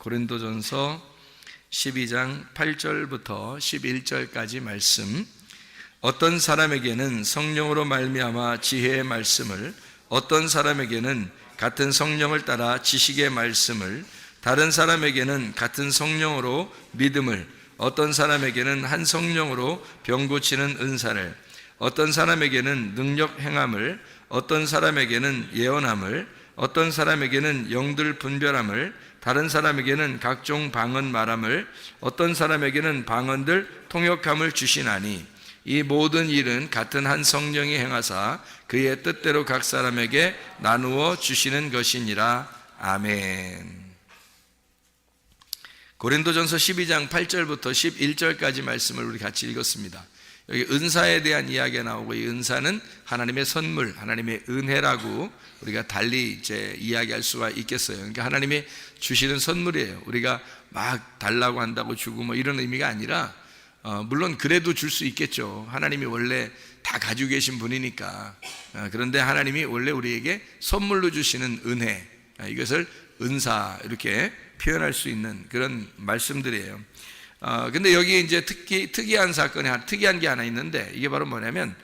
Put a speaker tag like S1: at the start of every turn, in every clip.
S1: 고린도전서 12장 8절부터 11절까지 말씀. 어떤 사람에게는 성령으로 말미암아 지혜의 말씀을, 어떤 사람에게는 같은 성령을 따라 지식의 말씀을, 다른 사람에게는 같은 성령으로 믿음을, 어떤 사람에게는 한 성령으로 병 고치는 은사를, 어떤 사람에게는 능력 행함을, 어떤 사람에게는 예언함을, 어떤 사람에게는 영들 분별함을, 다른 사람에게는 각종 방언 말함을, 어떤 사람에게는 방언들 통역함을 주시나니 이 모든 일은 같은 한 성령이 행하사 그의 뜻대로 각 사람에게 나누어 주시는 것이니라. 아멘. 고린도전서 12장 8절부터 11절까지 말씀을 우리 같이 읽었습니다. 여기 은사에 대한 이야기가 나오고, 이 은사는 하나님의 선물, 하나님의 은혜라고 우리가 달리 이제 이야기할 수가 있겠어요. 그러니까 하나님이 주시는 선물이에요. 우리가 막 달라고 한다고 주고 뭐 이런 의미가 아니라, 물론 그래도 줄 수 있겠죠. 하나님이 원래 다 가지고 계신 분이니까. 그런데 하나님이 원래 우리에게 선물로 주시는 은혜, 이것을 은사 이렇게 표현할 수 있는 그런 말씀들이에요. 근데 여기 이제 특이한 사건이, 특이한 게 하나 있는데, 이게 바로 뭐냐면,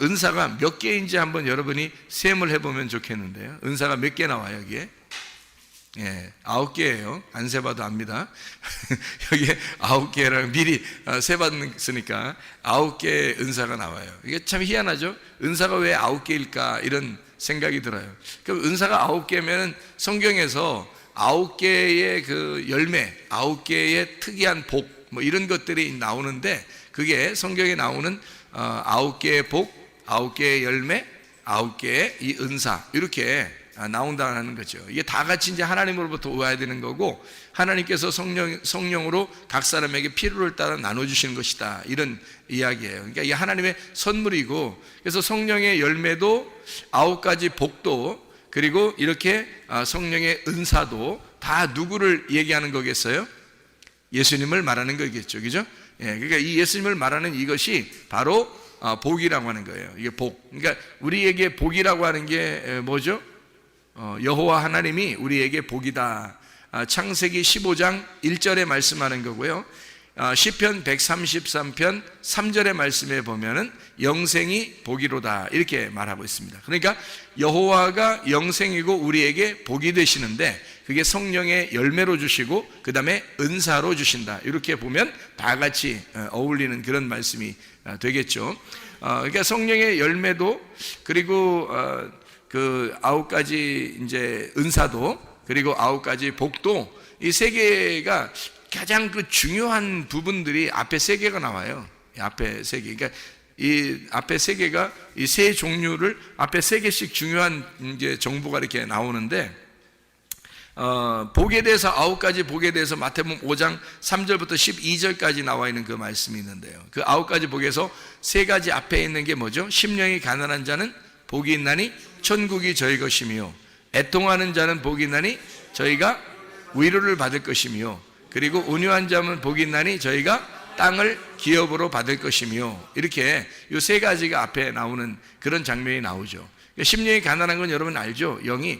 S1: 은사가 몇 개인지 한번 여러분이 셈을 해보면 좋겠는데요. 은사가 몇 개 나와요, 여기에? 예, 9개예요. 안 세봐도 압니다. 여기에 9개랑 미리 세봤으니까 9개의 은사가 나와요. 이게 참 희한하죠? 은사가 왜 9개일까? 이런 생각이 들어요. 그럼 은사가 9개면 성경에서 9개의 그 열매, 9개의 특이한 복, 뭐 이런 것들이 나오는데, 그게 성경에 나오는 9개의 복, 9개의 열매, 9개의 이 은사, 이렇게 나온다는 거죠. 이게 다 같이 이제 하나님으로부터 와야 되는 거고, 하나님께서 성령으로 각 사람에게 필요를 따라 나눠주시는 것이다, 이런 이야기예요. 그러니까 이게 하나님의 선물이고, 그래서 성령의 열매도 9가지 복도, 그리고 이렇게 성령의 은사도 다 누구를 얘기하는 거겠어요? 예수님을 말하는 거겠죠, 그죠? 예, 그러니까 이 예수님을 말하는 이것이 바로 복이라고 하는 거예요. 이게 복. 그러니까 우리에게 복이라고 하는 게 뭐죠? 여호와 하나님이 우리에게 복이다. 창세기 15장 1절에 말씀하는 거고요. 시편 133편 3절의 말씀에 보면은 영생이 복이로다, 이렇게 말하고 있습니다. 그러니까 여호와가 영생이고 우리에게 복이 되시는데, 그게 성령의 열매로 주시고 그 다음에 은사로 주신다, 이렇게 보면 다 같이 어울리는 그런 말씀이 되겠죠. 그러니까 성령의 열매도, 그리고 그 9가지 이제 은사도, 그리고 9가지 복도, 이 세 개가 가장 그 중요한 부분들이 앞에 3개가 나와요. 앞에 3개. 그러니까 이 앞에 3개가 이 세 종류를 앞에 3개씩 중요한 이제 정보가 이렇게 나오는데, 복에 대해서 9가지 복에 대해서 마태복음 5장 3절부터 12절까지 나와 있는 그 말씀이 있는데요. 그 9가지 복에서 3가지 앞에 있는 게 뭐죠? 심령이 가난한 자는 복이 있나니 천국이 저희 것이며, 애통하는 자는 복이 있나니 저희가 위로를 받을 것이며, 그리고 온유한 자는 복이 있나니 저희가 땅을 기업으로 받을 것이며, 이렇게 이 3가지가 앞에 나오는 그런 장면이 나오죠. 심령이 가난한 건 여러분 알죠? 영이,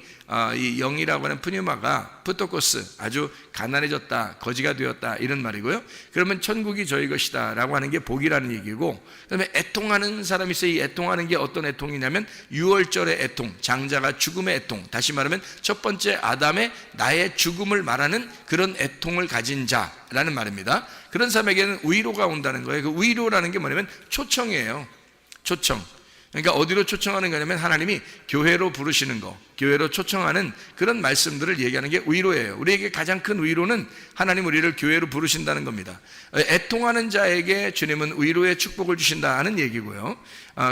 S1: 이 영이라고 하는 푸뉴마가 푸토코스, 아주 가난해졌다, 거지가 되었다, 이런 말이고요. 그러면 천국이 저희 것이다 라고 하는 게 복이라는 얘기고, 그 다음에 애통하는 사람이 있어요. 이 애통하는 게 어떤 애통이냐면 유월절의 애통, 장자가 죽음의 애통, 다시 말하면 첫 번째 아담의 나의 죽음을 말하는 그런 애통을 가진 자라는 말입니다. 그런 사람에게는 위로가 온다는 거예요. 그 위로라는 게 뭐냐면 초청이에요. 초청. 그러니까 어디로 초청하는 거냐면 하나님이 교회로 부르시는 거, 교회로 초청하는 그런 말씀들을 얘기하는 게 위로예요. 우리에게 가장 큰 위로는 하나님 우리를 교회로 부르신다는 겁니다. 애통하는 자에게 주님은 위로의 축복을 주신다는 얘기고요.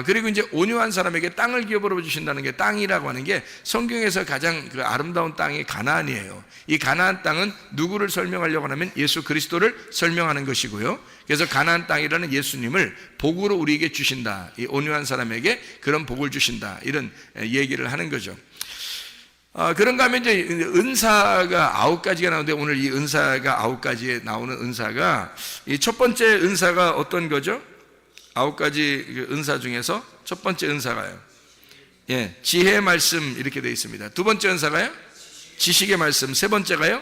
S1: 그리고 이제 온유한 사람에게 땅을 기업으로 주신다는 게, 땅이라고 하는 게 성경에서 가장 그 아름다운 땅이 가나안이에요. 이 가나안 땅은 누구를 설명하려고 하면 예수 그리스도를 설명하는 것이고요. 그래서 가나안 땅이라는 예수님을 복으로 우리에게 주신다, 이 온유한 사람에게 그런 복을 주신다, 이런 얘기를 하는 거죠. 그런가 하면 이제 은사가 9가지가 나오는데, 오늘 이 은사가 9가지에 나오는 은사가, 이 첫 번째 은사가 어떤 거죠? 9가지 은사 중에서 첫 번째 은사가요, 예, 지혜의 말씀, 이렇게 되어 있습니다. 두 번째 은사가요, 지식의 말씀. 세 번째가요,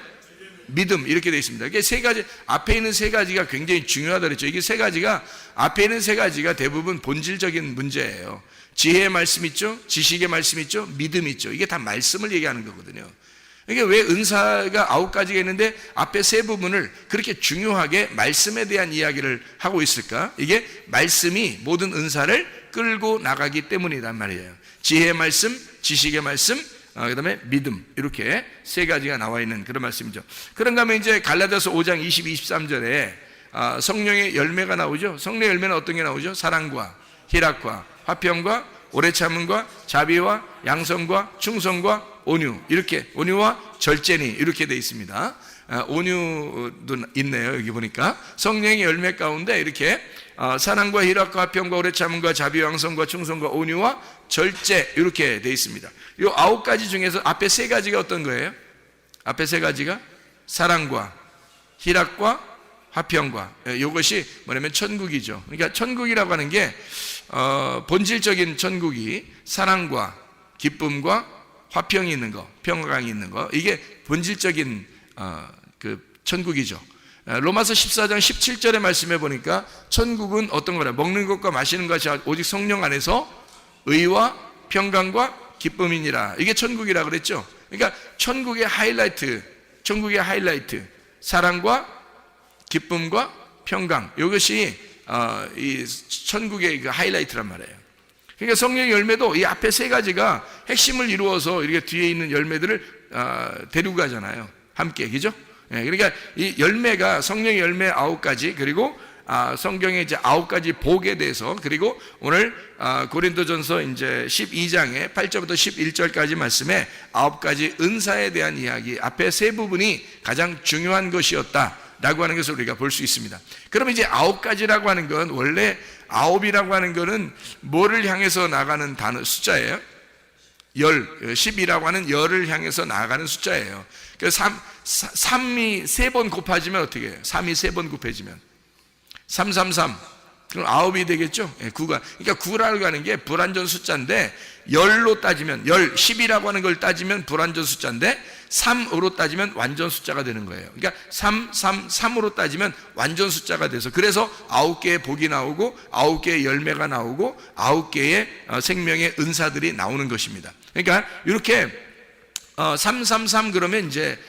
S1: 믿음 이렇게 되어 있습니다. 이게 세 가지, 앞에 있는 세 가지가 굉장히 중요하다 그랬죠. 이게 세 가지가, 앞에 있는 세 가지가 대부분 본질적인 문제예요. 지혜의 말씀 있죠, 지식의 말씀 있죠, 믿음 있죠. 이게 다 말씀을 얘기하는 거거든요. 이게 왜 은사가 9가지가 있는데 앞에 세 부분을 그렇게 중요하게 말씀에 대한 이야기를 하고 있을까? 이게 말씀이 모든 은사를 끌고 나가기 때문이란 말이에요. 지혜의 말씀, 지식의 말씀, 그 다음에 믿음, 이렇게 세 가지가 나와 있는 그런 말씀이죠. 그런가 하면 이제 갈라디아서 5장 22, 23절에 성령의 열매가 나오죠. 성령의 열매는 어떤 게 나오죠? 사랑과 희락과 화평과 오래 참음과 자비와 양성과 충성과 온유, 이렇게, 온유와 절제니, 이렇게 되어 있습니다. 온유도 있네요. 여기 보니까 성령의 열매 가운데 이렇게 사랑과 희락과 화평과 오래 참음과 자비와 양성과 충성과 온유와 절제, 이렇게 되어 있습니다. 이 9가지 중에서 앞에 세 가지가 어떤 거예요? 앞에 세 가지가 사랑과 희락과 화평과, 이것이 뭐냐면 천국이죠. 그러니까 천국이라고 하는 게 본질적인 천국이 사랑과 기쁨과 화평이 있는 거, 평강이 있는 거, 이게 본질적인 그 천국이죠. 로마서 14장 17절의 말씀에 보니까 천국은 어떤 거냐, 먹는 것과 마시는 것이 오직 성령 안에서 의와 평강과 기쁨이니라. 이게 천국이라 그랬죠. 그러니까 천국의 하이라이트, 사랑과 기쁨과 평강, 이것이 이 천국의 그 하이라이트란 말이에요. 그러니까 성령의 열매도 이 앞에 세 가지가 핵심을 이루어서 이렇게 뒤에 있는 열매들을 데리고 가잖아요. 함께, 그죠? 그러니까 이 열매가 성령의 열매 9가지, 그리고 성경의 이제 9가지 복에 대해서, 그리고 오늘 고린도전서 이제 12장의 8절부터 11절까지 말씀에 9가지 은사에 대한 이야기, 앞에 세 부분이 가장 중요한 것이었다 라고 하는 것을 우리가 볼 수 있습니다. 그러면 이제 9가지라고 하는 건, 원래 9이라고 하는 것은 뭐를 향해서 나가는 단어, 숫자예요? 10이라고 하는 열을 향해서 나가는 숫자예요. 그래서 3이 3번 곱해지면 어떻게 해요? 3이 3번 곱해지면 333, 그럼 9이 되겠죠? 9가. 그러니까 9라고 하는 게 불완전 숫자인데, 열로 따지면, 10이라고 하는 걸 따지면 불완전 숫자인데 3으로 따지면 완전 숫자가 되는 거예요. 그러니까 3으로 따지면 완전 숫자가 돼서, 그래서 9개의 복이 나오고 9개의 열매가 나오고 9개의 생명의 은사들이 나오는 것입니다. 그러니까 이렇게 333 그러면 이제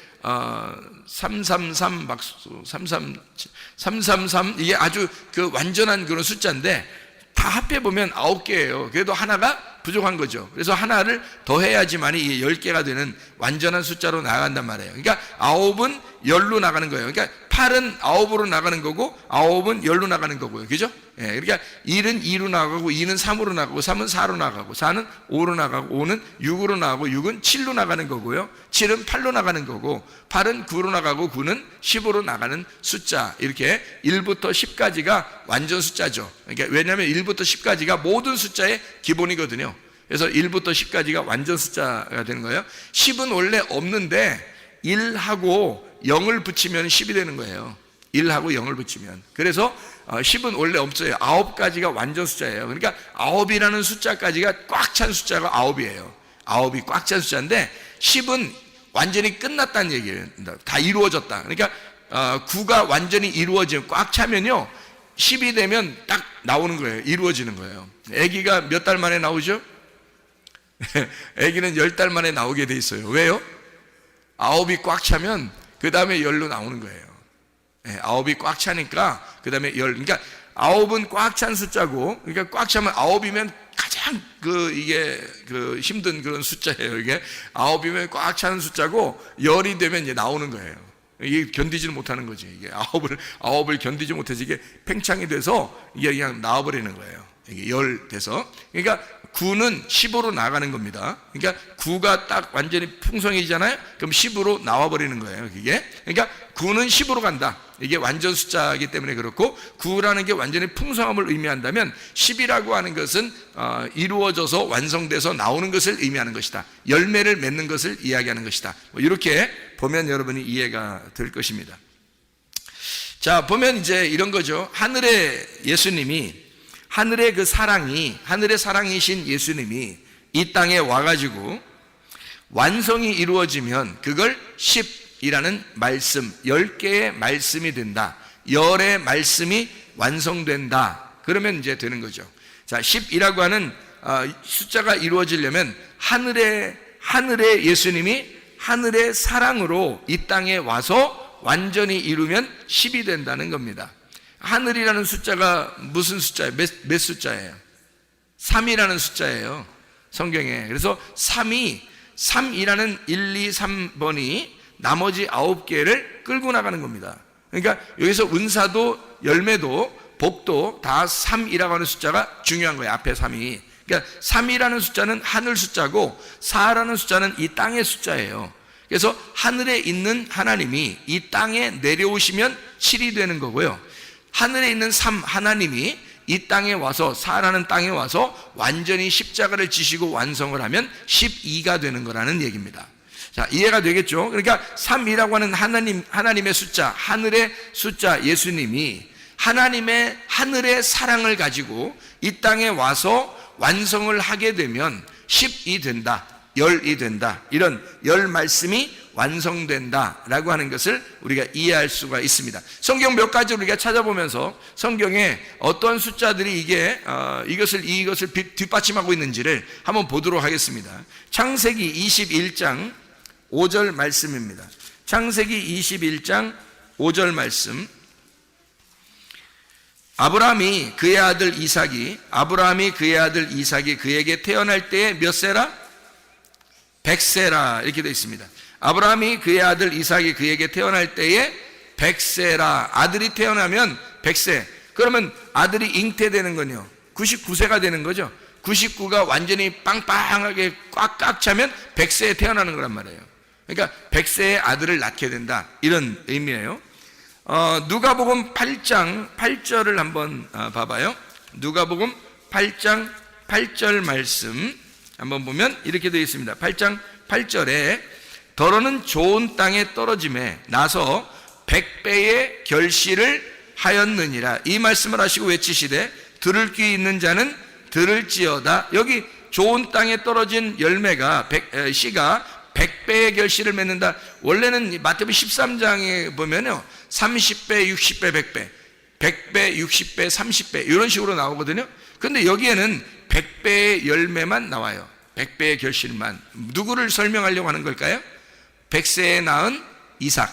S1: 333 박수, 333 이게 아주 그 완전한 그런 숫자인데, 다 합해 보면 9개예요. 그래도 하나가 부족한 거죠. 그래서 하나를 더 해야지만이 이게 10개가 되는 완전한 숫자로 나간단 말이에요. 그러니까 9은 열로 나가는 거예요. 그러니까 8은 9으로 나가는 거고 9은 열로 나가는 거고요. 그죠? 그러니까 1은 2로 나가고 2는 3으로 나가고 3은 4로 나가고 4는 5로 나가고 5는 6으로 나가고 6은 7로 나가는 거고요. 7은 8로 나가는 거고 8은 9로 나가고 9는 10으로 나가는 숫자, 이렇게 1부터 10까지가 완전 숫자죠. 그러니까 왜냐하면 1부터 10까지가 모든 숫자의 기본이거든요. 그래서 1부터 10까지가 완전 숫자가 되는 거예요. 10은 원래 없는데 1하고 0을 붙이면 10이 되는 거예요. 1하고 0을 붙이면. 그래서 10은 원래 없어요. 9가지가 완전 숫자예요. 그러니까 9이라는 숫자까지가 꽉 찬 숫자가 9이에요. 9이 꽉 찬 숫자인데 10은 완전히 끝났다는 얘기예요. 다 이루어졌다. 그러니까 9가 완전히 이루어지면, 꽉 차면요 10이 되면 딱 나오는 거예요. 이루어지는 거예요. 아기가 몇 달 만에 나오죠? 아기는 10달 만에 나오게 돼 있어요. 왜요? 9이 꽉 차면 그 다음에 열로 나오는 거예요. 9이 꽉 차니까 그 다음에 열. 그러니까 9은 꽉 찬 숫자고, 그러니까 꽉 차면 9이면 가장 이게 힘든 그런 숫자예요. 이게 9이면 꽉 차는 숫자고, 열이 되면 이제 나오는 거예요. 이게 견디지를 못하는 거지. 이게 9을 견디지 못해서 이게 팽창이 돼서 이게 그냥 나와버리는 거예요. 이게 열 돼서. 그러니까 9는 10으로 나가는 겁니다. 그러니까 9가 딱 완전히 풍성해지잖아요. 그럼 10으로 나와버리는 거예요. 그게. 그러니까 9는 10으로 간다. 이게 완전 숫자이기 때문에 그렇고, 9라는 게 완전히 풍성함을 의미한다면 10이라고 하는 것은 이루어져서 완성돼서 나오는 것을 의미하는 것이다. 열매를 맺는 것을 이야기하는 것이다. 이렇게 보면 여러분이 이해가 될 것입니다. 자, 보면 이제 이런 거죠. 하늘의 예수님이, 하늘의 그 사랑이, 하늘의 사랑이신 예수님이 이 땅에 와가지고 완성이 이루어지면 그걸 10 10이라는 말씀, 10개의 말씀이 된다. 열의 말씀이 완성된다. 그러면 이제 되는 거죠. 자, 10이라고 하는 숫자가 이루어지려면 하늘의 예수님이 하늘의 사랑으로 이 땅에 와서 완전히 이루면 10이 된다는 겁니다. 하늘이라는 숫자가 무슨 숫자예요? 몇 숫자예요? 3이라는 숫자예요, 성경에. 그래서 3이라는 1, 2, 3번이 나머지 9개를 끌고 나가는 겁니다. 그러니까 여기서 은사도 열매도 복도 다 3이라고 하는 숫자가 중요한 거예요. 앞에 3이. 그러니까 3이라는 숫자는 하늘 숫자고 4라는 숫자는 이 땅의 숫자예요. 그래서 하늘에 있는 하나님이 이 땅에 내려오시면 7이 되는 거고요. 하늘에 있는 3 하나님이 이 땅에 와서 4라는 땅에 와서 완전히 십자가를 지시고 완성을 하면 12가 되는 거라는 얘기입니다. 자, 이해가 되겠죠? 그러니까 3이라고 하는 하나님의 숫자, 하늘의 숫자 예수님이 하늘의 사랑을 가지고 이 땅에 와서 완성을 하게 되면 10이 된다, 열이 된다, 이런 열 말씀이 완성된다라고 하는 것을 우리가 이해할 수가 있습니다. 성경 몇 가지 우리가 찾아보면서 성경에 어떤 숫자들이 이것을 뒷받침하고 있는지를 한번 보도록 하겠습니다. 창세기 21장 5절 말씀입니다. 창세기 21장 5절 말씀. 아브라함이 그의 아들 이삭이 그에게 태어날 때에 몇 세라? 100세라 이렇게 되어 있습니다. 아브라함이 그의 아들 이삭이 그에게 태어날 때에 100세라. 아들이 태어나면 100세. 그러면 아들이 잉태되는 건요 99세가 되는 거죠. 99가 완전히 빵빵하게 꽉 차면 100세에 태어나는 거란 말이에요. 그러니까 100세의 아들을 낳게 된다, 이런 의미예요. 누가복음 8장 8절을 한번 봐봐요. 누가복음 8장 8절 말씀 한번 보면 이렇게 되어 있습니다. 8장 8절에 더러는 좋은 땅에 떨어짐에 나서 100배의 결실을 하였느니라. 이 말씀을 하시고 외치시되 들을 귀 있는 자는 들을지어다. 여기 좋은 땅에 떨어진 열매가 씨가 100배의 결실을 맺는다. 원래는 마태복음 13장에 보면요 30배, 60배, 100배 100배, 60배, 30배 이런 식으로 나오거든요. 근데 여기에는 100배의 열매만 나와요. 100배의 결실만. 누구를 설명하려고 하는 걸까요? 100세에 낳은 이삭,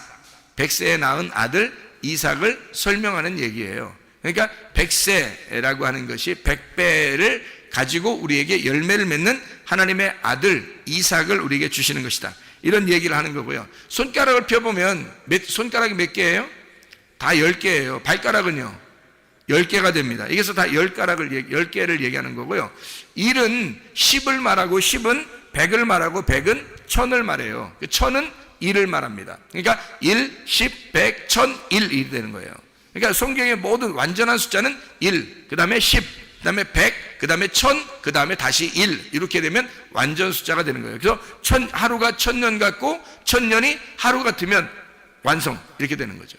S1: 100세에 낳은 아들 이삭을 설명하는 얘기예요. 그러니까 100세라고 하는 것이 100배를 가지고 우리에게 열매를 맺는 하나님의 아들 이삭을 우리에게 주시는 것이다, 이런 얘기를 하는 거고요. 손가락을 펴보면 손가락이 몇 개예요? 다 10개예요. 발가락은요 10개가 됩니다. 여기서 다 10개를 얘기하는 거고요. 1은 10을 말하고 10은 100을 말하고 100은 1000을 말해요. 1000은 1을 말합니다. 그러니까 1, 10, 100, 1000, 1이 되는 거예요. 그러니까 성경의 모든 완전한 숫자는 1, 그 다음에 10, 그 다음에 100, 그 다음에 1000, 그 다음에 다시 1, 이렇게 되면 완전 숫자가 되는 거예요. 그래서 하루가 1000년 같고 1000년이 하루 같으면 완성, 이렇게 되는 거죠.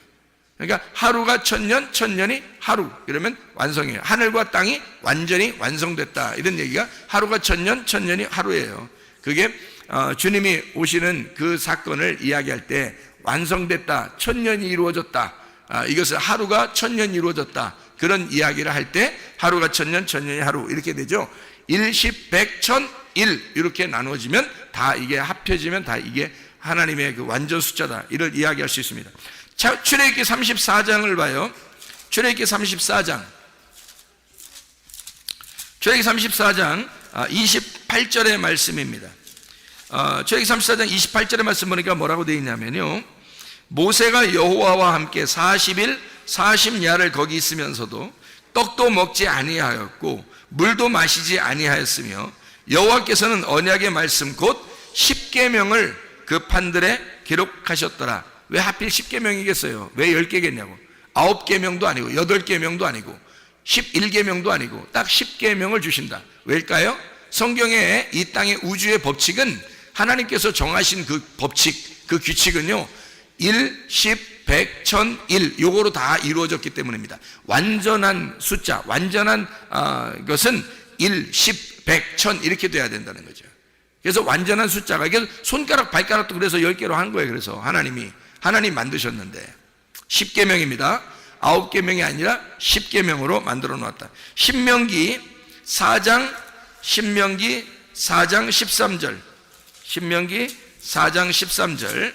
S1: 그러니까 하루가 1000년, 1000년이 하루, 이러면 완성이에요. 하늘과 땅이 완전히 완성됐다, 이런 얘기가 하루가 1000년, 1000년이 하루예요. 그게 주님이 오시는 그 사건을 이야기할 때 완성됐다, 1000년이 이루어졌다, 이것을 하루가 1000년 이루어졌다, 그런 이야기를 할 때 하루가 1000년, 1000년이 하루, 이렇게 되죠. 1, 10, 100, 1000, 1 이렇게 나눠지면 다 이게 합해지면 다 이게 하나님의 그 완전 숫자다, 이를 이야기할 수 있습니다. 자, 출애굽기 34장을 봐요. 출애굽기 34장 28절의 말씀입니다. 출애굽기 34장 28절의 말씀 보니까 뭐라고 되어 있냐면요, 모세가 여호와와 함께 40일 40야를 거기 있으면서도 떡도 먹지 아니하였고 물도 마시지 아니하였으며 여호와께서는 언약의 말씀 곧 10계명을 그 판들에 기록하셨더라. 왜 하필 10계명이겠어요? 왜 10개겠냐고. 9계명도 아니고 8계명도 아니고 11계명도 아니고 딱 10계명을 주신다. 왜일까요? 성경에 이 땅의 우주의 법칙은 하나님께서 정하신 그 법칙, 그 규칙은요 1, 10, 100, 1000, 1 요거로 다 이루어졌기 때문입니다. 완전한 숫자, 완전한 것은 1, 10, 100, 1000 이렇게 돼야 된다는 거죠. 그래서 완전한 숫자가, 그래서 손가락, 발가락도 그래서 10개로 한 거예요. 그래서 하나님이 하나님 만드셨는데 10계명입니다. 9계명이 아니라 10계명으로 만들어 놓았다. 신명기 4장 13절. 신명기 4장 13절.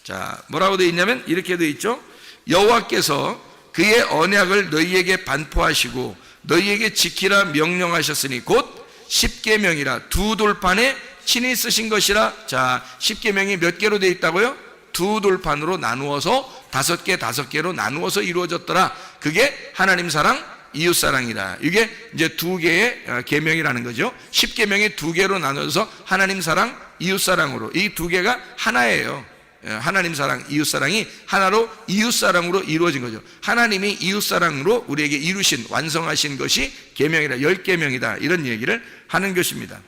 S1: 자, 뭐라고 되어 있냐면 이렇게 되어 있죠. 여호와께서 그의 언약을 너희에게 반포하시고 너희에게 지키라 명령하셨으니 곧 10계명이라 두 돌판에 친히 쓰신 것이라. 자, 10계명이 몇 개로 되어 있다고요? 두 돌판으로 나누어서 5개로 나누어서 이루어졌더라. 그게 하나님 사랑, 이웃 사랑이다. 이게 이제 두 개의 계명이라는 거죠. 10계명이 두 개로 나눠서 하나님 사랑, 이웃 사랑으로, 이 두 개가 하나예요. 하나님 사랑, 이웃 사랑이 하나로 이웃 사랑으로 이루어진 거죠. 하나님이 이웃 사랑으로 우리에게 이루신, 완성하신 것이 계명이다, 10계명이다, 이런 얘기를 하는 것입니다.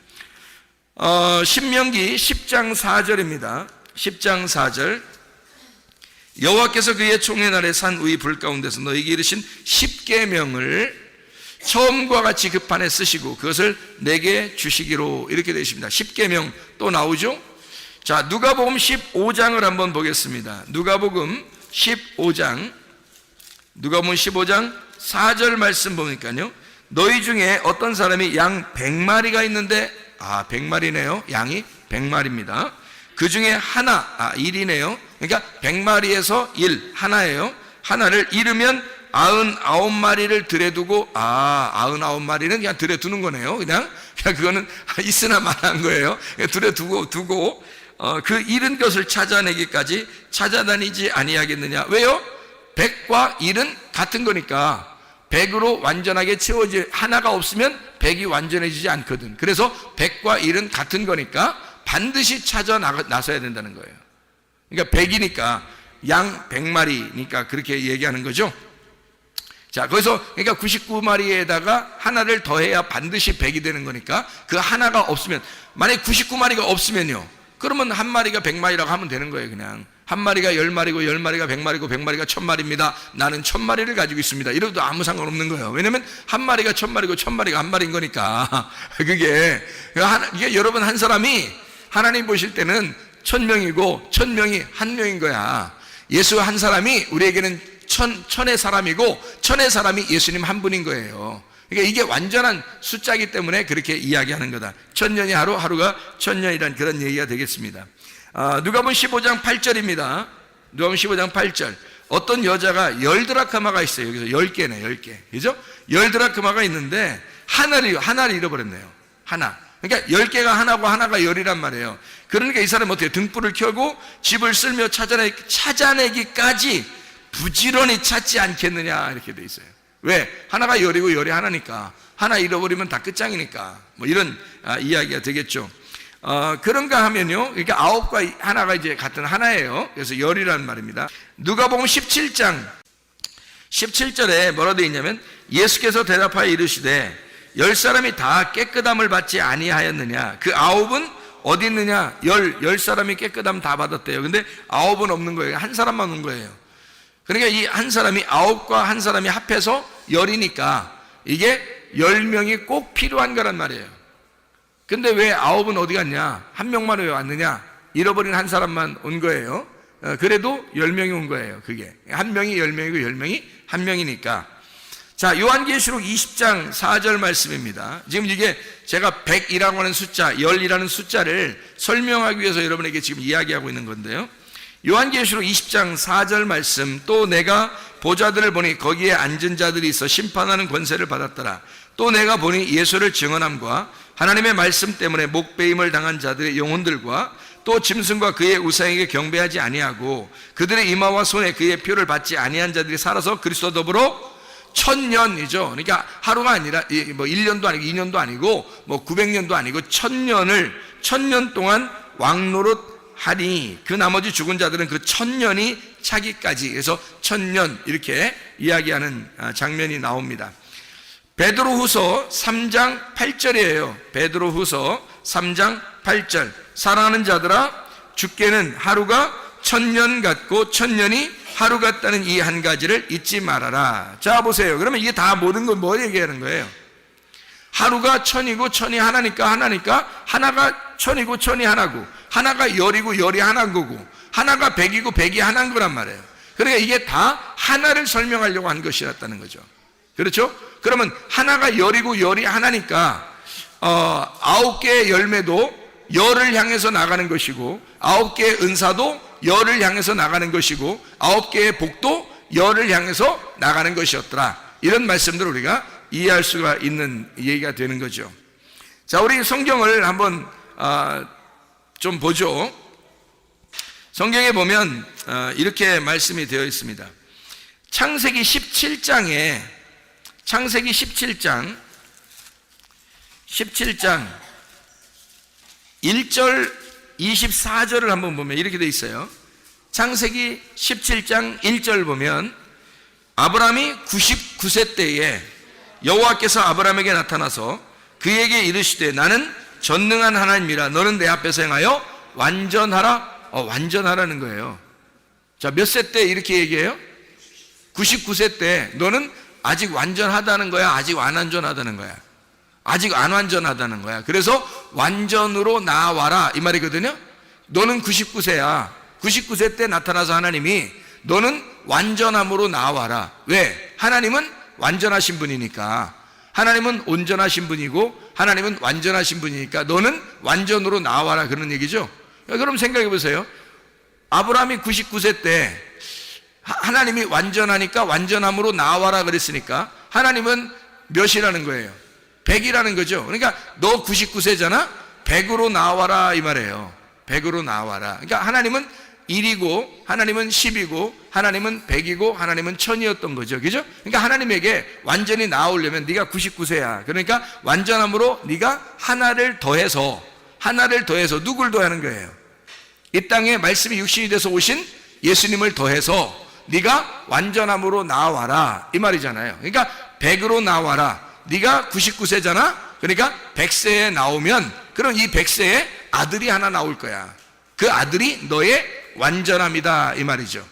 S1: 신명기 10장 4절입니다. 10장 4절. 여호와께서 그의 총회 날에 산 위의 불 가운데서 너희에게 이르신 10계명을 처음과 같이 그 판에 쓰시고 그것을 내게 주시기로, 이렇게 되어 있습니다. 10계명 또 나오죠. 자, 누가복음 15장을 한번 보겠습니다. 누가복음 15장 4절 말씀 보니까요, 너희 중에 어떤 사람이 양 100마리가 있는데, 100마리네요. 양이 100마리입니다. 그 중에 하나, 1이네요. 그러니까 100마리에서 1, 하나예요. 하나를 잃으면 99마리를 들여두고, 99마리는 그냥 들여두는 거네요. 그냥 그거는 있으나 말한 거예요. 들여두고 그 잃은 것을 찾아내기까지 찾아다니지 아니하겠느냐. 왜요? 100과 1은 같은 거니까. 100으로 완전하게 채워질, 하나가 없으면 100이 완전해지지 않거든. 그래서 100과 1은 같은 거니까 반드시 찾아 나서야 된다는 거예요. 그러니까 100이니까 양 100마리니까 그렇게 얘기하는 거죠. 자, 거기서 그러니까 99마리에다가 하나를 더해야 반드시 100이 되는 거니까 그 하나가 없으면, 만약에 99마리가 없으면요, 그러면 한 마리가 100마리라고 하면 되는 거예요. 그냥 한 마리가 10마리고 10마리가 100마리고 100마리가 1000마리입니다. 나는 1000마리를 가지고 있습니다. 이래도 아무 상관없는 거예요. 왜냐면 한 마리가 1000마리고 1000마리가 한 마리인 거니까. 이게 여러분 한 사람이 하나님 보실 때는 1000명이고 1000명이 한 명인 거야. 예수 한 사람이 우리에게는 천의 사람이고 천의 사람이 예수님 한 분인 거예요. 그러니까 이게 완전한 숫자이기 때문에 그렇게 이야기하는 거다. 1000년이 하루, 하루가 1000년이란 그런 얘기가 되겠습니다. 누가복음 15장 8절입니다. 누가복음 15장 8절. 어떤 여자가 10드라크마가 있어요. 여기서 10개네, 10개. 그죠? 10드라크마가 있는데 하나를 잃어버렸네요. 하나. 그러니까 10개가 하나고 하나가 10이란 말이에요. 그러니까 이 사람은 어떻게 등불을 켜고 집을 쓸며 찾아내기까지 부지런히 찾지 않겠느냐, 이렇게 돼 있어요. 왜? 하나가 10이고 10이 하나니까. 하나 잃어버리면 다 끝장이니까. 뭐 이런 이야기가 되겠죠. 그런가 하면요, 그러니까 9과 하나가 이제 같은 하나예요. 그래서 10이라는 말입니다. 누가복음 17장 17절에 뭐라 되어 있냐면, 예수께서 대답하여 이르시되 10사람이 다 깨끗함을 받지 아니하였느냐. 그 9은 어디 있느냐. 10사람이 깨끗함 다 받았대요. 근데 9은 없는 거예요. 한 사람만 온 거예요. 그러니까 이 한 사람이 9과 한 사람이 합해서 10이니까 이게 10명이 꼭 필요한 거란 말이에요. 근데 왜 9은 어디 갔냐? 한 명만 왜 왔느냐? 잃어버린 한 사람만 온 거예요. 그래도 10명이 온 거예요. 그게 한 명이 10명이고 10명이 한 명이니까. 자, 요한계시록 20장 4절 말씀입니다. 지금 이게 제가 100이라고 하는 숫자, 10이라는 숫자를 설명하기 위해서 여러분에게 지금 이야기하고 있는 건데요. 요한계시록 20장 4절 말씀. 또 내가 보좌들을 보니 거기에 앉은 자들이 있어 심판하는 권세를 받았더라. 또 내가 보니 예수를 증언함과 하나님의 말씀 때문에 목배임을 당한 자들의 영혼들과 또 짐승과 그의 우상에게 경배하지 아니하고 그들의 이마와 손에 그의 표를 받지 아니한 자들이 살아서 그리스도와 더불어 1000년이죠. 그러니까 하루가 아니라 뭐 1년도 아니고 2년도 아니고 뭐 900년도 아니고 1000년 동안 왕노릇 하니 그 나머지 죽은 자들은 그 1000년이 차기까지 해서 1000년 이렇게 이야기하는 장면이 나옵니다. 베드로후서 3장 8절이에요. 베드로후서 3장 8절. 사랑하는 자들아, 주께는 하루가 1000년 같고 1000년이 하루 같다는 이 한 가지를 잊지 말아라. 자, 보세요. 그러면 이게 다 모든 건 뭐 얘기하는 거예요? 하루가 1000이고 1000이 하나니까 하나가 1000이고 1000이 하나고, 하나가 10이고 10이 하나인 거고, 하나가 100이고 100이 하나인 거란 말이에요. 그러니까 이게 다 하나를 설명하려고 한 것이었다는 거죠. 그렇죠? 그러면 하나가 열이고 열이 하나니까 9개의 열매도 열을 향해서 나가는 것이고 9개의 은사도 열을 향해서 나가는 것이고 9개의 복도 열을 향해서 나가는 것이었더라. 이런 말씀들을 우리가 이해할 수가 있는 얘기가 되는 거죠. 자, 우리 성경을 한번 좀 보죠. 성경에 보면 이렇게 말씀이 되어 있습니다. 창세기 17장 1절 24절을 한번 보면 이렇게 되어 있어요. 창세기 17장 1절 보면 아브라함이 99세 때에 여호와께서 아브라함에게 나타나서 그에게 이르시되 나는 전능한 하나님이라 너는 내 앞에서 행하여 완전하라. 완전하라는 거예요. 자, 몇 세 때 이렇게 얘기해요? 99세 때 너는 아직 완전하다는 거야? 아직 안 완전하다는 거야? 아직 안 완전하다는 거야. 그래서 완전으로 나와라 이 말이거든요. 너는 99세야 99세 때 나타나서 하나님이 너는 완전함으로 나와라. 왜? 하나님은 완전하신 분이니까. 하나님은 온전하신 분이고 하나님은 완전하신 분이니까 너는 완전으로 나와라 그런 얘기죠. 그럼 생각해 보세요. 아브라함이 99세 때 하나님이 완전하니까 완전함으로 나와라 그랬으니까 하나님은 몇이라는 거예요? 100이라는 거죠. 그러니까 너 99세잖아? 100으로 나와라 이 말이에요. 100으로 나와라. 그러니까 하나님은 1이고 하나님은 10이고 하나님은 100이고 하나님은 1000이었던 거죠. 그죠? 그러니까 하나님에게 완전히 나오려면 네가 99세야. 그러니까 완전함으로 네가 하나를 더해서 누굴 더하는 거예요? 이 땅에 말씀이 육신이 돼서 오신 예수님을 더해서 네가 완전함으로 나와라 이 말이잖아요. 그러니까 100으로 나와라. 네가 99세잖아? 그러니까 100세에 나오면 그럼 이 100세에 아들이 하나 나올 거야. 그 아들이 너의 완전함이다 이 말이죠.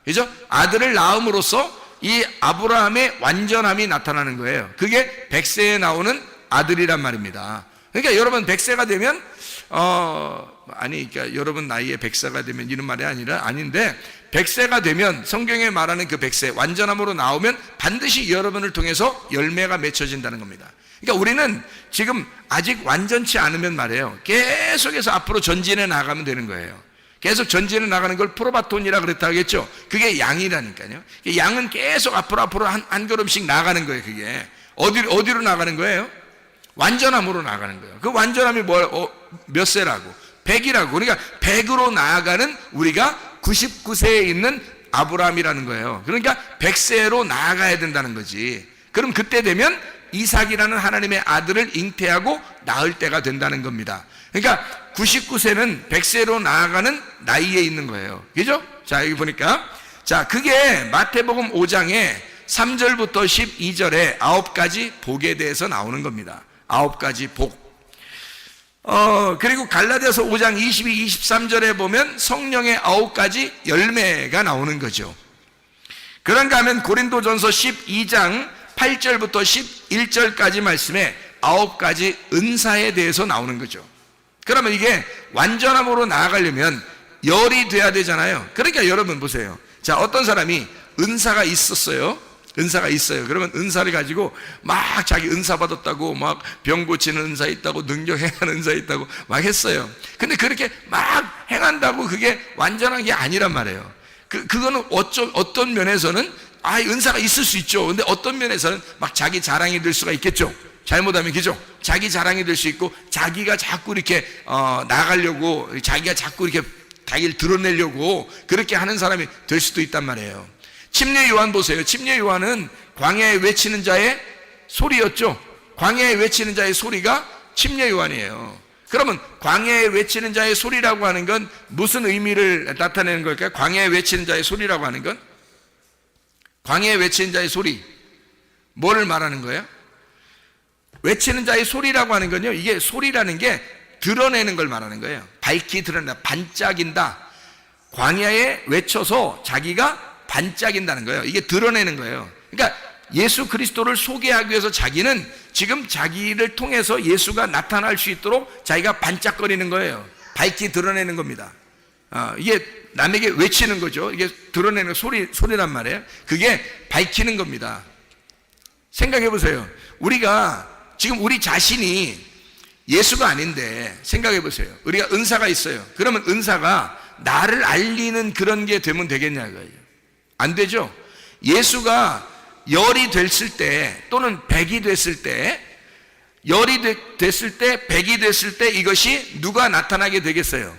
S1: 그죠? 아들을 낳음으로써 이 아브라함의 완전함이 나타나는 거예요. 그게 100세에 나오는 아들이란 말입니다. 그러니까 여러분 100세가 되면 그러니까 여러분 나이에 100세가 되면 이런 말이 아닌데 100세가 되면 성경에 말하는 그 100세 완전함으로 나오면 반드시 여러분을 통해서 열매가 맺혀진다는 겁니다. 그러니까 우리는 지금 아직 완전치 않으면 말이에요. 계속해서 앞으로 전진해 나가면 되는 거예요. 계속 전진해 나가는 걸 프로바톤이라 그랬다 하겠죠. 그게 양이라니까요. 양은 계속 앞으로 한 걸음씩 나가는 거예요. 그게 어디로 나가는 거예요? 완전함으로 나가는 거예요. 그 완전함이 몇 세라고? 100이라고. 그러니까 100으로 나아가는 우리가 99세에 있는 아브라함이라는 거예요. 그러니까 100세로 나아가야 된다는 거지. 그럼 그때 되면 이삭이라는 하나님의 아들을 잉태하고 낳을 때가 된다는 겁니다. 그러니까 99세는 100세로 나아가는 나이에 있는 거예요. 그죠? 자, 여기 보니까 자, 그게 마태복음 5장에 3절부터 12절에 9가지 복에 대해서 나오는 겁니다. 9가지 복. 그리고 갈라디아서 5장 22, 23절에 보면 성령의 9가지 열매가 나오는 거죠. 그런가 하면 고린도전서 12장 8절부터 11절까지 말씀에 9가지 은사에 대해서 나오는 거죠. 그러면 이게 완전함으로 나아가려면 열이 돼야 되잖아요. 그러니까 여러분 보세요. 자, 어떤 사람이 은사가 있어요. 그러면 은사를 가지고 막 자기 은사 받았다고 막 병 고치는 은사 있다고 능력 행하는 은사 있다고 막 했어요. 근데 그렇게 막 행한다고 그게 완전한 게 아니란 말이에요. 그거는 어떤 면에서는 은사가 있을 수 있죠. 근데 어떤 면에서는 막 자기 자랑이 될 수가 있겠죠. 잘못하면 그죠? 자기 자랑이 될 수 있고 자기가 자꾸 이렇게 나가려고 자기가 자꾸 이렇게 자기를 드러내려고 그렇게 하는 사람이 될 수도 있단 말이에요. 침례 요한 보세요. 침례 요한은 광야에 외치는 자의 소리였죠. 광야에 외치는 자의 소리가 침례 요한이에요. 그러면 광야에 외치는 자의 소리라고 하는 건 무슨 의미를 나타내는 걸까요? 광야에 외치는 자의 소리라고 하는 건 광야에 외치는 자의 소리 뭐를 말하는 거예요? 외치는 자의 소리라고 하는 건요, 이게 소리라는 게 드러내는 걸 말하는 거예요. 밝히 드러낸다, 반짝인다. 광야에 외쳐서 자기가 반짝인다는 거예요. 이게 드러내는 거예요. 그러니까 예수 그리스도를 소개하기 위해서 자기는 지금 자기를 통해서 예수가 나타날 수 있도록 자기가 반짝거리는 거예요. 밝히 드러내는 겁니다. 이게 남에게 외치는 거죠. 이게 드러내는 소리란 말이에요. 그게 밝히는 겁니다. 생각해 보세요. 우리가 지금 우리 자신이 예수가 아닌데 생각해 보세요. 우리가 은사가 있어요. 그러면 은사가 나를 알리는 그런 게 되면 되겠냐고요. 안 되죠. 예수가 열이 됐을 때 또는 백이 됐을 때, 열이 됐을 때, 백이 됐을 때 이것이 누가 나타나게 되겠어요?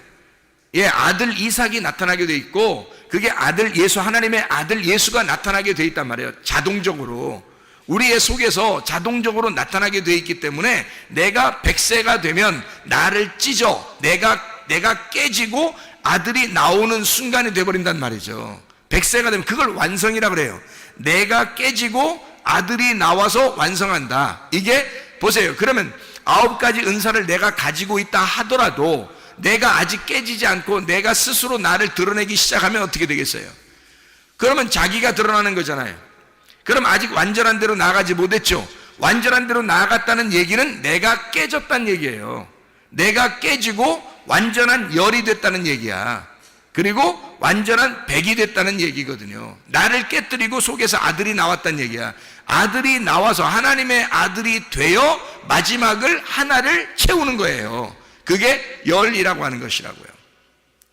S1: 아들 이삭이 나타나게 돼 있고, 그게 아들 예수, 하나님의 아들 예수가 나타나게 돼 있단 말이에요. 자동적으로 우리의 속에서 자동적으로 나타나게 돼 있기 때문에 내가 100세가 되면 나를 찢어 내가 깨지고 아들이 나오는 순간이 돼버린단 말이죠. 100세가 되면 그걸 완성이라 그래요. 내가 깨지고 아들이 나와서 완성한다. 이게 보세요. 그러면 9가지 은사를 내가 가지고 있다 하더라도 내가 아직 깨지지 않고 내가 스스로 나를 드러내기 시작하면 어떻게 되겠어요? 그러면 자기가 드러나는 거잖아요. 그럼 아직 완전한 대로 나아가지 못했죠. 완전한 대로 나아갔다는 얘기는 내가 깨졌다는 얘기예요. 내가 깨지고 완전한 열이 됐다는 얘기야. 그리고 완전한 백이 됐다는 얘기거든요. 나를 깨뜨리고 속에서 아들이 나왔다는 얘기야. 아들이 나와서 하나님의 아들이 되어 마지막을 하나를 채우는 거예요. 그게 열이라고 하는 것이라고요.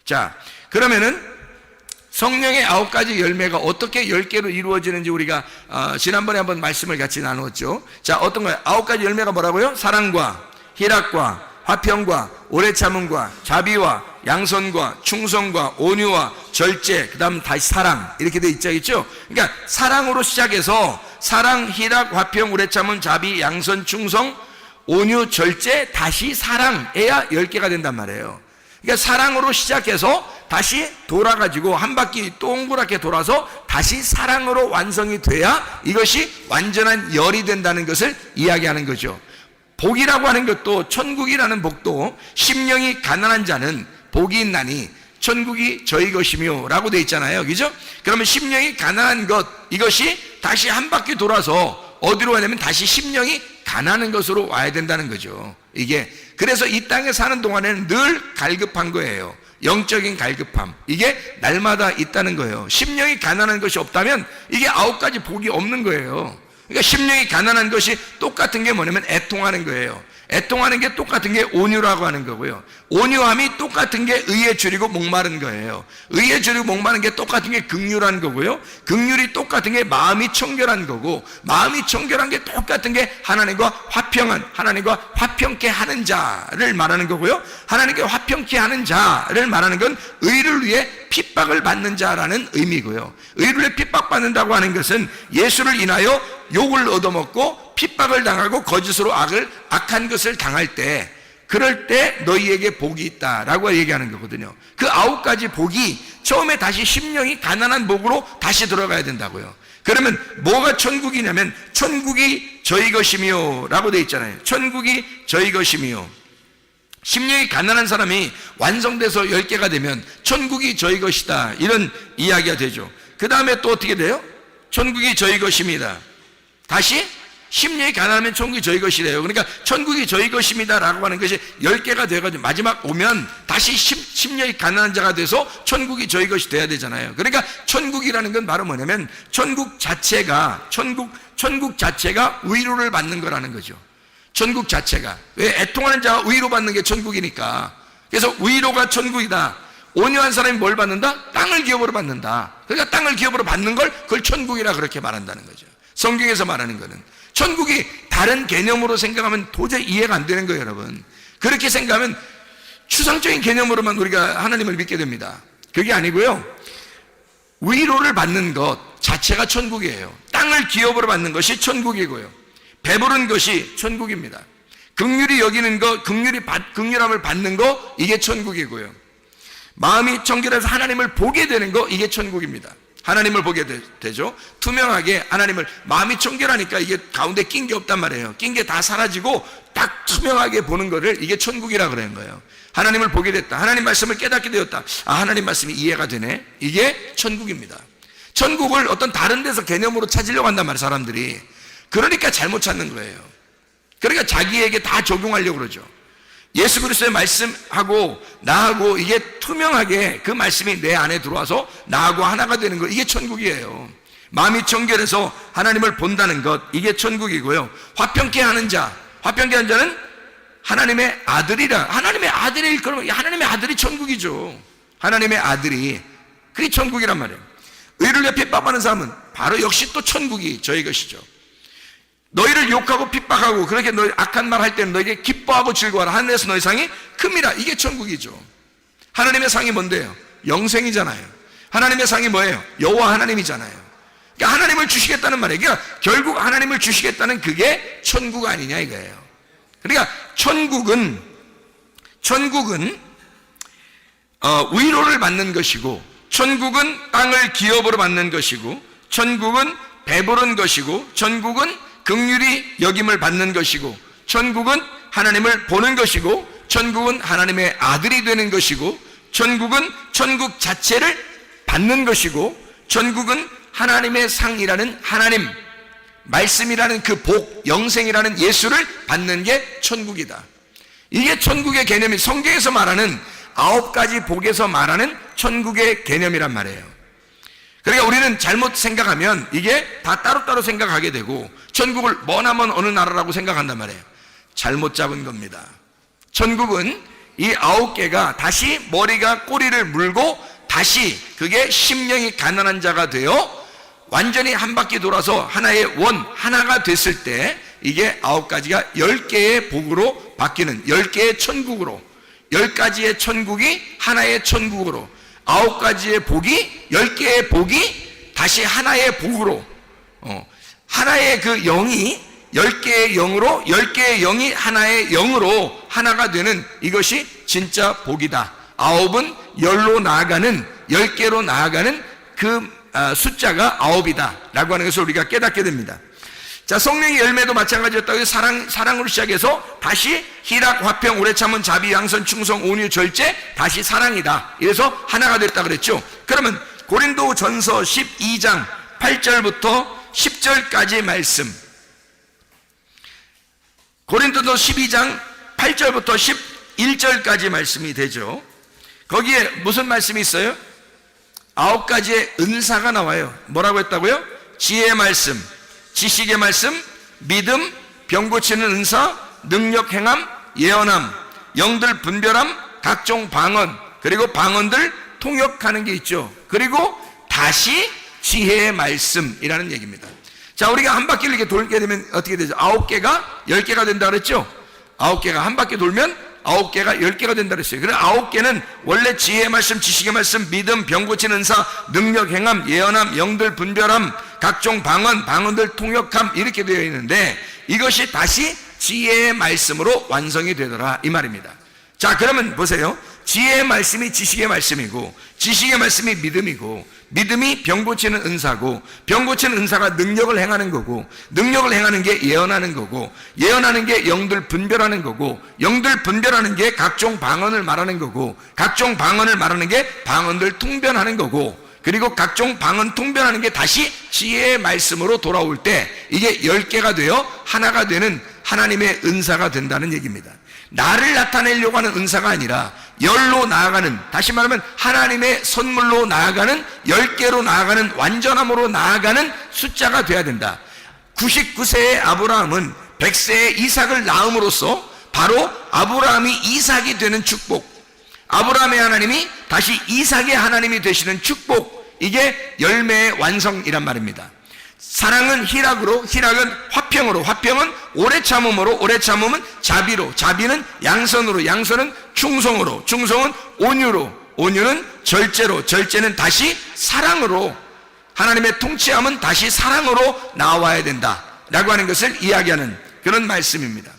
S1: 자, 그러면은 성령의 9가지 열매가 어떻게 10개로 이루어지는지 우리가 지난번에 한번 말씀을 같이 나누었죠. 자, 어떤 거예요? 9가지 열매가 뭐라고요? 사랑과 희락과 화평과 오래 참음과 자비와 양선과 충성과 온유와 절제, 그 다음 다시 사랑, 이렇게 돼 있죠. 그러니까 사랑으로 시작해서 사랑, 희락, 화평, 오래 참음, 자비, 양선, 충성, 온유, 절제, 다시 사랑해야 10개가 된단 말이에요. 그러니까 사랑으로 시작해서 다시 돌아가지고 한 바퀴 동그랗게 돌아서 다시 사랑으로 완성이 돼야 이것이 완전한 열이 된다는 것을 이야기하는 거죠. 복이라고 하는 것도, 천국이라는 복도 심령이 가난한 자는 복이 있나니 천국이 저희 것이며 라고 되어 있잖아요. 그죠? 그러면 심령이 가난한 것, 이것이 다시 한 바퀴 돌아서 어디로 가냐면 다시 심령이 가난한 것으로 와야 된다는 거죠. 이게 그래서 이 땅에 사는 동안에는 늘 갈급한 거예요. 영적인 갈급함, 이게 날마다 있다는 거예요. 심령이 가난한 것이 없다면 이게 9가지 복이 없는 거예요. 그러니까 심령이 가난한 것이 똑같은 게 뭐냐면 애통하는 거예요. 애통하는 게 똑같은 게 온유라고 하는 거고요. 온유함이 똑같은 게 의에 줄이고 목마른 거예요. 의에 줄이고 목마른 게 똑같은 게 긍휼한 거고요. 긍휼이 똑같은 게 마음이 청결한 거고, 마음이 청결한 게 똑같은 게 하나님과 화평한, 하나님과 화평케 하는 자를 말하는 거고요. 하나님께 화평케 하는 자를 말하는 건 의를 위해 핍박을 받는 자라는 의미고요. 의를 위해 핍박받는다고 하는 것은 예수를 인하여 욕을 얻어먹고 핍박을 당하고 거짓으로 악한 것을 당할 때, 그럴 때 너희에게 복이 있다라고 얘기하는 거거든요. 그 9가지 복이 처음에 다시 심령이 가난한 복으로 다시 들어가야 된다고요. 그러면 뭐가 천국이냐면 천국이 저희 것이며 라고 되어 있잖아요. 천국이 저희 것이며, 심령이 가난한 사람이 완성돼서 10개가 되면 천국이 저희 것이다, 이런 이야기가 되죠. 그 다음에 또 어떻게 돼요? 천국이 저희 것입니다. 다시 심령이 가난하면 천국이 저희 것이래요. 그러니까 천국이 저희 것입니다 라고 하는 것이 10개가 돼가지고 마지막 오면 다시 심령이 가난한 자가 돼서 천국이 저희 것이 돼야 되잖아요. 그러니까 천국이라는 건 바로 뭐냐면 천국 자체가 위로를 받는 거라는 거죠. 천국 자체가, 왜? 애통하는 자가 위로받는 게 천국이니까. 그래서 위로가 천국이다. 온유한 사람이 뭘 받는다? 땅을 기업으로 받는다. 그러니까 땅을 기업으로 받는 걸 그걸 천국이라 그렇게 말한다는 거죠. 성경에서 말하는 거는 천국이 다른 개념으로 생각하면 도저히 이해가 안 되는 거예요, 여러분. 그렇게 생각하면 추상적인 개념으로만 우리가 하나님을 믿게 됩니다. 그게 아니고요, 위로를 받는 것 자체가 천국이에요. 땅을 기업으로 받는 것이 천국이고요, 배부른 것이 천국입니다. 긍휼히 여기는 것, 긍휼함을 받는 것, 이게 천국이고요, 마음이 청결해서 하나님을 보게 되는 것, 이게 천국입니다. 하나님을 보게 되죠. 투명하게 하나님을, 마음이 청결하니까 이게 가운데 낀 게 없단 말이에요. 낀 게 다 사라지고 딱 투명하게 보는 거를 이게 천국이라 그러는 거예요. 하나님을 보게 됐다, 하나님 말씀을 깨닫게 되었다, 하나님 말씀이 이해가 되네, 이게 천국입니다. 천국을 어떤 다른 데서 개념으로 찾으려고 한단 말이에요, 사람들이. 그러니까 잘못 찾는 거예요. 그러니까 자기에게 다 적용하려고 그러죠. 예수 그리스도의 말씀하고 나하고 이게 투명하게 그 말씀이 내 안에 들어와서 나하고 하나가 되는 것, 이게 천국이에요. 마음이 청결해서 하나님을 본다는 것, 이게 천국이고요. 화평케 하는 자는 하나님의 아들이라. 하나님의 아들일 거면 하나님의 아들이 천국이죠. 하나님의 아들이, 그게 천국이란 말이에요. 의를 위해 핍박하는 사람은 바로 역시 또 천국이 저희 것이죠. 너희를 욕하고 핍박하고 그렇게 너희 악한 말 할 때는 너희에게 기뻐하고 즐거워하라. 하늘에서 너희 상이 큽니다. 이게 천국이죠. 하나님의 상이 뭔데요? 영생이잖아요. 하나님의 상이 뭐예요? 여호와 하나님이잖아요. 그러니까 하나님을 주시겠다는 말이에요. 그러니까 결국 하나님을 주시겠다는 그게 천국 아니냐 이거예요. 그러니까 천국은 위로를 받는 것이고, 천국은 땅을 기업으로 받는 것이고, 천국은 배부른 것이고, 천국은 긍휼히 여김을 받는 것이고, 천국은 하나님을 보는 것이고, 천국은 하나님의 아들이 되는 것이고, 천국은 천국 자체를 받는 것이고, 천국은 하나님의 상이라는 하나님, 말씀이라는 그 복, 영생이라는 예수를 받는 게 천국이다. 이게 천국의 개념이 성경에서 말하는 9가지 복에서 말하는 천국의 개념이란 말이에요. 그러니까 우리는 잘못 생각하면 이게 다 따로따로 생각하게 되고 천국을 머나먼 어느 나라라고 생각한단 말이에요. 잘못 잡은 겁니다. 천국은 이 9개가 다시 머리가 꼬리를 물고 다시 그게 심령이 가난한 자가 되어 완전히 한 바퀴 돌아서 하나의 하나가 됐을 때 이게 9가지가 10개의 복으로 바뀌는 10개의 천국으로, 10가지의 천국이 하나의 천국으로, 9가지의 복이 10개의 복이 다시 하나의 복으로, 하나의 그 영이 10개의 영으로, 10개의 영이 하나의 영으로 하나가 되는 이것이 진짜 복이다. 9은 10로 나아가는, 10개로 나아가는 그 숫자가 9이다 라고 하는 것을 우리가 깨닫게 됩니다. 자, 성령의 열매도 마찬가지였다고. 사랑으로 시작해서 다시 희락, 화평, 오래 참은, 자비, 양선, 충성, 온유, 절제, 다시 사랑이다. 이래서 하나가 됐다 그랬죠. 그러면 고린도 전서 12장 8절부터 10절까지 말씀, 고린도서 12장 8절부터 11절까지 말씀이 되죠. 거기에 무슨 말씀이 있어요? 9가지의 은사가 나와요. 뭐라고 했다고요? 지혜의 말씀, 지식의 말씀, 믿음, 병 고치는 은사, 능력 행함, 예언함, 영들 분별함, 각종 방언, 그리고 방언들 통역하는 게 있죠. 그리고 다시 지혜의 말씀이라는 얘기입니다. 자, 우리가 한 바퀴를 이렇게 돌게 되면 어떻게 되죠? 9개가 10개가 된다 그랬죠? 9개가 한 바퀴 돌면 9개가 10개가 된다 그랬어요. 그래 9개는 원래 지혜의 말씀, 지식의 말씀, 믿음, 병 고치는 은사, 능력 행함, 예언함, 영들 분별함, 각종 방언, 방언들 통역함, 이렇게 되어 있는데 이것이 다시 지혜의 말씀으로 완성이 되더라 이 말입니다. 자, 그러면 보세요. 지혜의 말씀이 지식의 말씀이고, 지식의 말씀이 믿음이고, 믿음이 병 고치는 은사고, 병 고치는 은사가 능력을 행하는 거고, 능력을 행하는 게 예언하는 거고, 예언하는 게 영들 분별하는 거고, 영들 분별하는 게 각종 방언을 말하는 거고, 각종 방언을 말하는 게 방언들 통변하는 거고, 그리고 각종 방언 통변하는 게 다시 지혜의 말씀으로 돌아올 때 이게 10개가 되어 하나가 되는 하나님의 은사가 된다는 얘기입니다. 나를 나타내려고 하는 은사가 아니라 10로 나아가는, 다시 말하면 하나님의 선물로 나아가는, 10개로 나아가는, 완전함으로 나아가는 숫자가 돼야 된다. 99세의 아브라함은 100세의 이삭을 낳음으로써 바로 아브라함이 이삭이 되는 축복, 아브라함의 하나님이 다시 이삭의 하나님이 되시는 축복, 이게 열매의 완성이란 말입니다. 사랑은 희락으로, 희락은 화평으로, 화평은 오래 참음으로, 오래 참음은 자비로, 자비는 양선으로, 양선은 충성으로, 충성은 온유로, 온유는 절제로, 절제는 다시 사랑으로, 하나님의 통치함은 다시 사랑으로 나와야 된다 라고 하는 것을 이야기하는 그런 말씀입니다.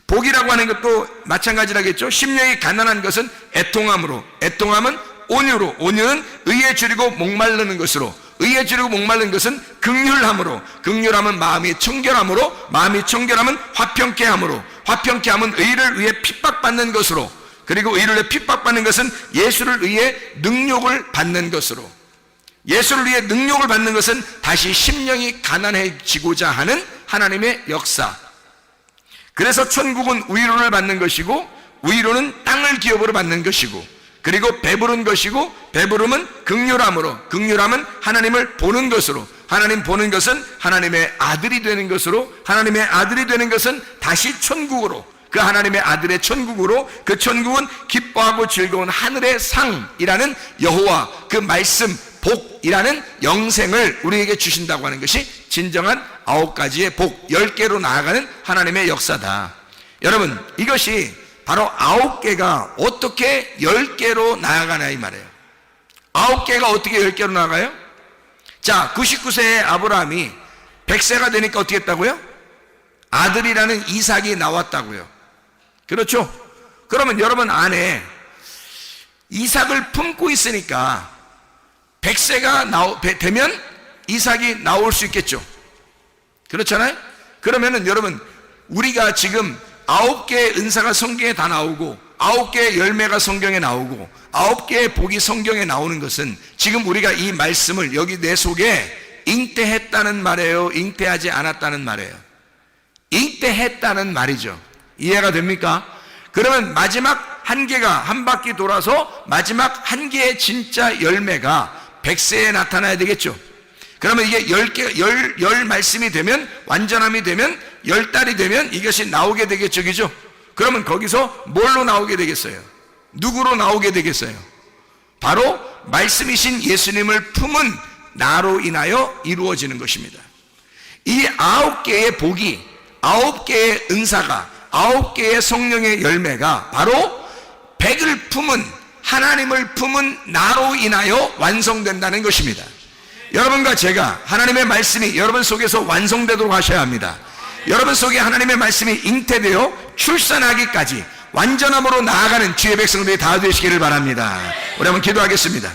S1: 복이라고 하는 것도 마찬가지라겠죠. 심령이 가난한 것은 애통함으로, 애통함은 온유로, 온유는 의에 줄이고 목마르는 것으로, 의에 줄이고 목마른 것은 긍휼함으로, 긍휼함은 마음이 청결함으로, 마음이 청결함은 화평케 함으로, 화평케 함은 의를 위해 핍박받는 것으로, 그리고 의를 위해 핍박받는 것은 예수를 위해 능욕을 받는 것으로, 예수를 위해 능욕을 받는 것은 다시 심령이 가난해지고자 하는 하나님의 역사. 그래서 천국은 위로를 받는 것이고 위로는 땅을 기업으로 받는 것이고, 그리고 배부른 것이고, 배부름은 긍휼함으로, 긍휼함은 하나님을 보는 것으로, 하나님 보는 것은 하나님의 아들이 되는 것으로, 하나님의 아들이 되는 것은 다시 천국으로, 그 하나님의 아들의 천국으로, 그 천국은 기뻐하고 즐거운 하늘의 상이라는 여호와 그 말씀 복이라는 영생을 우리에게 주신다고 하는 것이 진정한 9가지의 복, 10개로 나아가는 하나님의 역사다. 여러분, 이것이 바로 9개가 어떻게 10개로 나아가냐 이 말이에요. 9개가 어떻게 10개로 나아가요? 자, 99세의 아브라함이 100세가 되니까 어떻게 했다고요? 아들이라는 이삭이 나왔다고요. 그렇죠? 그러면 여러분 안에 이삭을 품고 있으니까 100세가 되면 이삭이 나올 수 있겠죠. 그렇잖아요? 그러면은 여러분, 우리가 지금 9개의 은사가 성경에 다 나오고 9개의 열매가 성경에 나오고 9개의 복이 성경에 나오는 것은 지금 우리가 이 말씀을 여기 내 속에 잉태했다는 말이에요? 잉태하지 않았다는 말이에요? 잉태했다는 말이죠. 이해가 됩니까? 그러면 마지막 한 개가 한 바퀴 돌아서 마지막 한 개의 진짜 열매가 100세에 나타나야 되겠죠. 그러면 이게 10 말씀이 되면, 완전함이 되면, 10달이 되면 이것이 나오게 되겠죠. 그죠? 그러면 거기서 뭘로 나오게 되겠어요? 누구로 나오게 되겠어요? 바로 말씀이신 예수님을 품은 나로 인하여 이루어지는 것입니다. 이 9개의 복이, 9개의 은사가, 9개의 성령의 열매가 바로 100을 품은, 하나님을 품은 나로 인하여 완성된다는 것입니다. 여러분과 제가 하나님의 말씀이 여러분 속에서 완성되도록 하셔야 합니다. 여러분 속에 하나님의 말씀이 잉태되어 출산하기까지 완전함으로 나아가는 주의 백성들이 다 되시기를 바랍니다. 우리 한번 기도하겠습니다.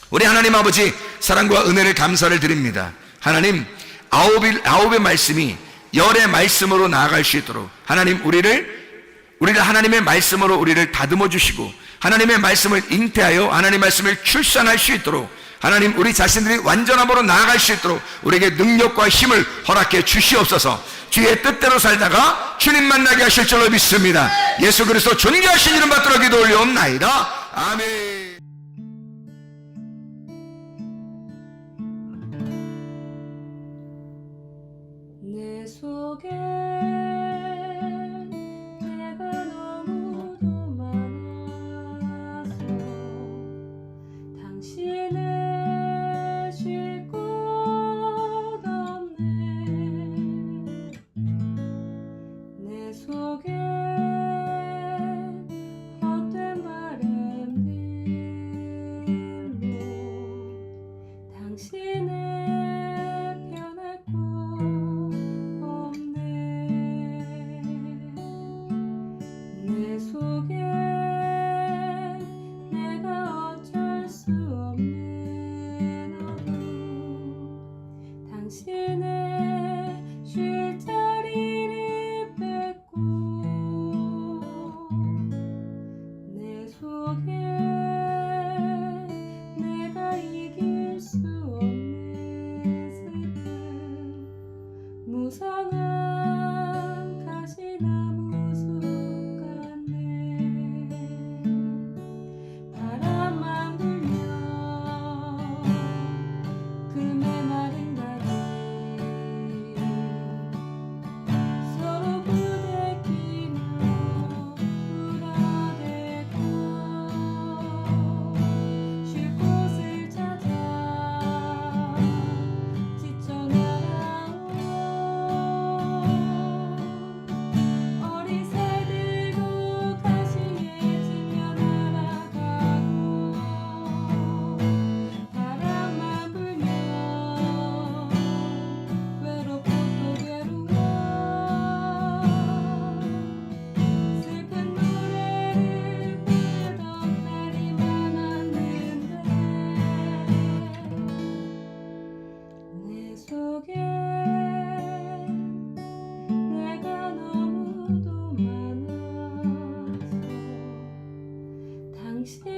S1: 우리 하나님 아버지, 사랑과 은혜를 감사를 드립니다. 하나님, 9의 말씀이 10의 말씀으로 나아갈 수 있도록 하나님 우리를 하나님의 말씀으로 우리를 다듬어 주시고, 하나님의 말씀을 잉태하여 하나님의 말씀을 출산할 수 있도록, 하나님 우리 자신들이 완전함으로 나아갈 수 있도록 우리에게 능력과 힘을 허락해 주시옵소서. 주의 뜻대로 살다가 주님 만나게 하실 줄로 믿습니다. 예수 그리스도 존귀하신 이름 받들어 기도 올려옵나이다. 아멘.
S2: 내 속에 내가 너무도 많아서 당신을 쉴 곳 없네. 내 속에 헛된 바램들로 당신을 변할 곳 없네. 내 속에 내가 어쩔 수 없는 어둠, 당신의 쉴 자리를 뺏고 내 속에 내가 이길 수 없는 슬픔, 무성한 가시나무 숲 같네. 바람만 불면 그 메마른 다리 서로 부대끼며 울어대고 쉴 곳을 찾아 지쳐 날아온 어린 새들도 가시에 지며 날아가고, 바람만 불면 외롭고 또 괴로워 슬픈 노래를 부르던 날이 많았는데 내 속에 내가 너무도 많아서 당신